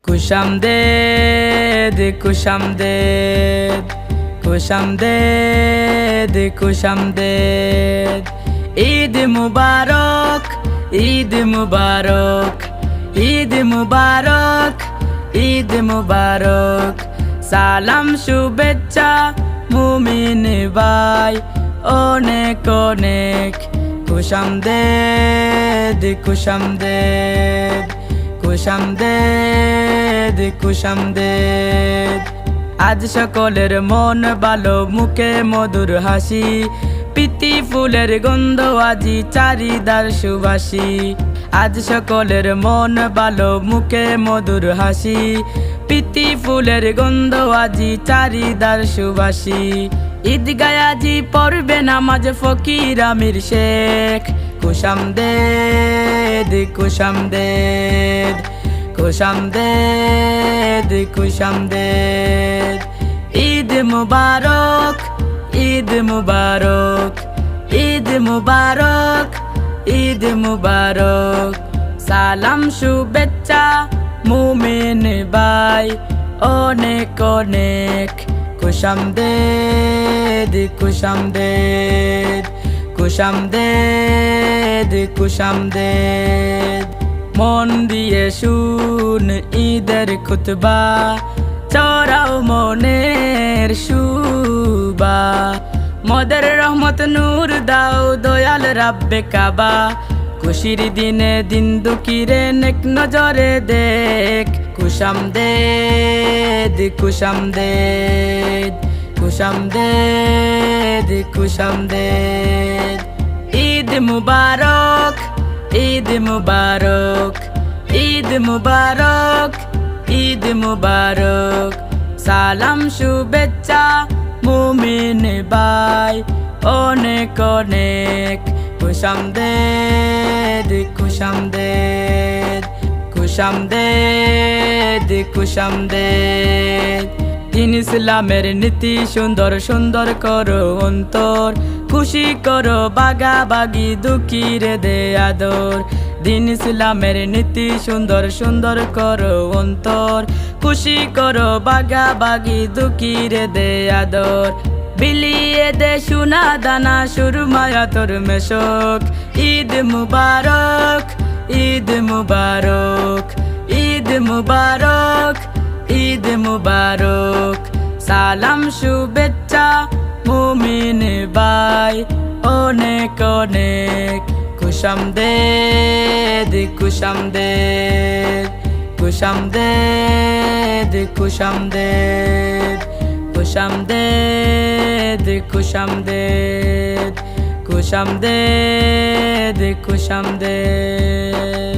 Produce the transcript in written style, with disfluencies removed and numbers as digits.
খুশামদেদ খুশামদেদ খুশামদেদ খুশামদেদ ঈদ মুবারক ঈদ মুবারক ঈদ মুবারক ঈদ মুবারক সালাম শুভেচ্ছা মুমিন ভাই অনেক অনেক খুশামদেদ খুশামদেদ খুশামদেদ খুশামদেদ আজ সকলের মন ভালো মুখে মধুর হাসি প্রীতি ফুলের গন্ধ আজি চারিদার সুবাসী আজ সকলের মন ভালো মুখে মধুর হাসি প্রীতি ফুলের গন্ধ আজি চারিদার সুবাসী ঈদগায় আজি পড়বে নামাজ ফকির আমির শেখ খুশামদেদ খুশামদেদ খুশামদেদ খুশামদেদ ঈদ মুবারক ঈদ মুবারক ঈদ মুবারক ঈদ মুবারক সালাম শুভেচ্ছা মুমিন ভাই অনেক অনেক খুশামদেদ খুশামদেদ খুশামদেদ খুশামদেদ মন দিয়ে শুন ঈদের খুতবা চড়াও মনের শুবা মদের রহমত নূর দাও দয়াল রাব্বে কাবা খুশির দিনে দিন দুঃখীরে নেক নজরে দেখ খুশামদেদ খুশামদেদ খুশামদেদ খুশামদেদ ঈদ মুবারক ঈদ মুবারক ঈদ মুবারক ঈদ মুবারক সালাম শুভেচ্ছা মুমিন ভাই অনেক অনেক খুশামদেদ খুশামদেদ খুশামদেদ খুশামদেদ দিন ইসলামের নীতি সুন্দর সুন্দর করো অন্তর খুশি করো বাগাবাগি দুঃখীরে দে আদর দিন ইসলামের নীতি সুন্দর সুন্দর করো অন্তর খুশি করো বাগাবাগি দুঃখীরে দে আদর বিলিয়ে দে সোনা দানা সুরমায়া তোর মেশক ঈদ মুবারক ঈদ মুবারক ঈদ মুবারক ঈদ মুবারক সালাম শুভেচ্ছা মুমিন ভাই অনেক অনেক খুশামদেদ খুশামদেদ খুশামদেদ খুশামদেদ খুশামদেদ খুশামদেদ খুশামদেদ খুশামদেদ